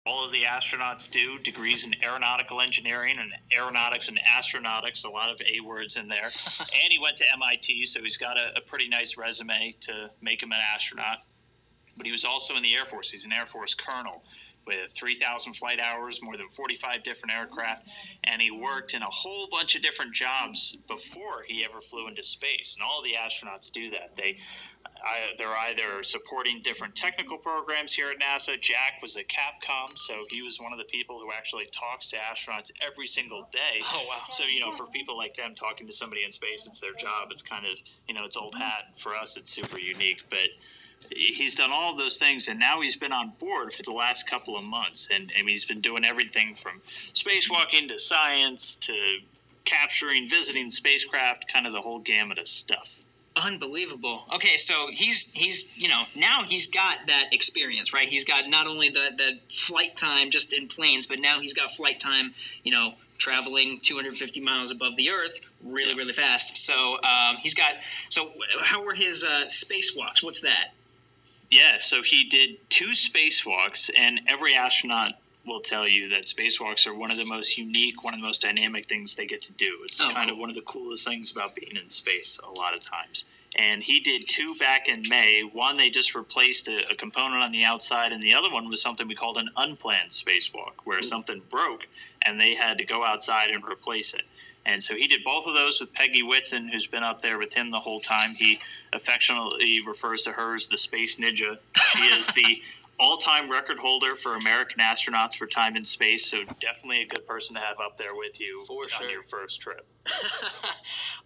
all of the astronauts do, degrees in aeronautical engineering and aeronautics and astronautics, a lot of A words in there. And he went to MIT, so he's got a pretty nice resume to make him an astronaut. But he was also in the Air Force. He's an Air Force colonel with 3,000 flight hours, more than 45 different aircraft, and he worked in a whole bunch of different jobs before he ever flew into space. And all the astronauts do that. They're either supporting different technical programs here at NASA. Jack was at Capcom, so he was one of the people who actually talks to astronauts every single day. Oh, wow. So, for people like them, talking to somebody in space, it's their job. It's kind of, it's old hat. For us, it's super unique. But he's done all of those things, and now he's been on board for the last couple of months. And he's been doing everything from spacewalking to science to capturing, visiting spacecraft, kind of the whole gamut of stuff. Unbelievable. Okay, so he's now he's got that experience, right? He's got not only the flight time just in planes, but now he's got flight time, traveling 250 miles above the Earth really fast. So so how were his spacewalks? What's that? Yeah, so he did 2 spacewalks, and every astronaut will tell you that spacewalks are one of the most unique, one of the most dynamic things they get to do. It's kind of one of the coolest things about being in space a lot of times. And he did 2 back in May. One, they just replaced a component on the outside, and the other one was something we called an unplanned spacewalk, where something broke and they had to go outside and replace it. And so he did both of those with Peggy Whitson, who's been up there with him the whole time. He affectionately refers to her as the Space Ninja. She is the all-time record holder for American astronauts for time in space, so definitely a good person to have up there with you on your first trip.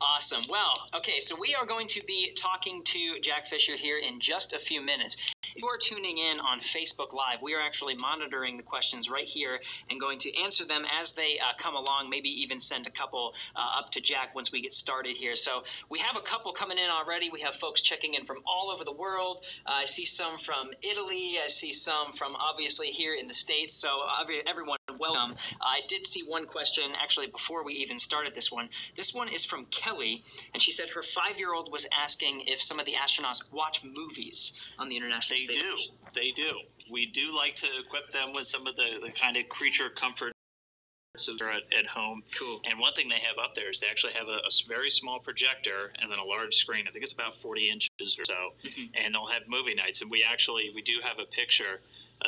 Awesome. Well, okay, so we are going to be talking to Jack Fisher here in just a few minutes. If you are tuning in on Facebook Live, we are actually monitoring the questions right here and going to answer them as they come along, maybe even send a couple up to Jack once we get started here. So we have a couple coming in already. We have folks checking in from all over the world. I see some from Italy. I see some from obviously here in the States. So everyone, welcome. I did see one question actually before we even started this one. This one is from Kelly, and she said her 5-year-old was asking if some of the astronauts watch movies on the International Space Station. They do. We do like to equip them with some of the kind of creature comfort so they're at home. Cool. And one thing they have up there is they actually have a very small projector and then a large screen. I think it's about 40 inches or so. And they'll have movie nights. And we do have a picture.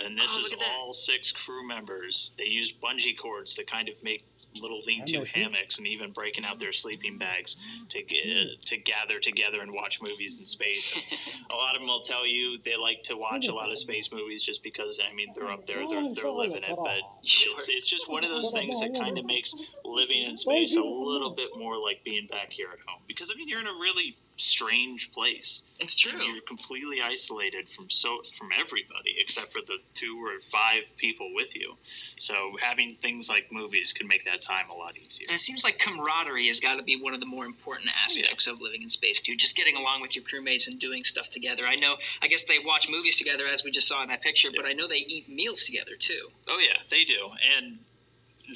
And this is all 6 crew members. They use bungee cords to kind of make little lean-to hammocks and even breaking out their sleeping bags to gather together and watch movies in space. A lot of them will tell you they like to watch a lot of space movies just because, they're up there, they're living it. But it's just one of those things that kind of makes living in space a little bit more like being back here at home. Because, you're in a really strange place. It's true. And you're completely isolated from everybody except for the 2 or 5 people with you. So having things like movies can make that time a lot easier. And it seems like camaraderie has got to be one of the more important aspects of living in space too. Just getting along with your crewmates and doing stuff together. I guess they watch movies together as we just saw in that picture, but I know they eat meals together too. Oh yeah, they do. And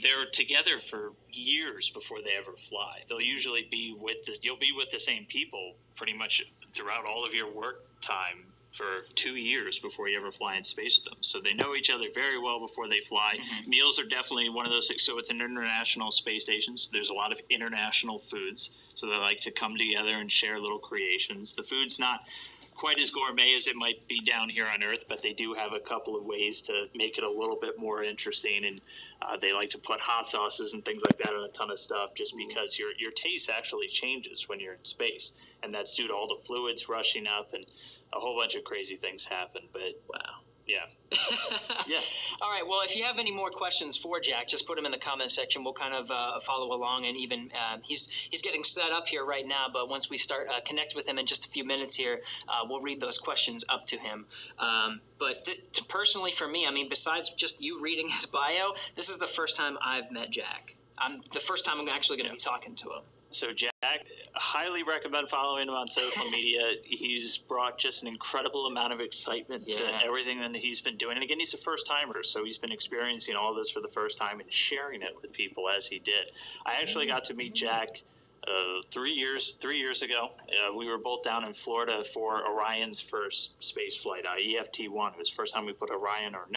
they're together for years before they ever fly. They'll usually you'll be with the same people pretty much throughout all of your work time for 2 years before you ever fly in space with them. So they know each other very well before they fly. Meals are definitely one of those things. So it's an international space station. So there's a lot of international foods. So they like to come together and share little creations. The food's not quite as gourmet as it might be down here on Earth, but they do have a couple of ways to make it a little bit more interesting. And they like to put hot sauces and things like that on a ton of stuff just because your taste actually changes when you're in space. And that's due to all the fluids rushing up and a whole bunch of crazy things happen. But wow. Yeah. Yeah. All right. Well, if you have any more questions for Jack, just put them in the comment section. We'll kind of follow along, and even he's getting set up here right now. But once we start connect with him in just a few minutes here, we'll read those questions up to him. But personally, for me, besides just you reading his bio, this is the first time I've met Jack. The first time I'm actually going to be talking to him. So Jack, highly recommend following him on social media. He's brought just an incredible amount of excitement to everything that he's been doing. And again, he's a first-timer, so he's been experiencing all this for the first time and sharing it with people as he did. I actually got to meet Jack 3 years ago. We were both down in Florida for Orion's first space flight, EFT-1. It was the first time we put Orion or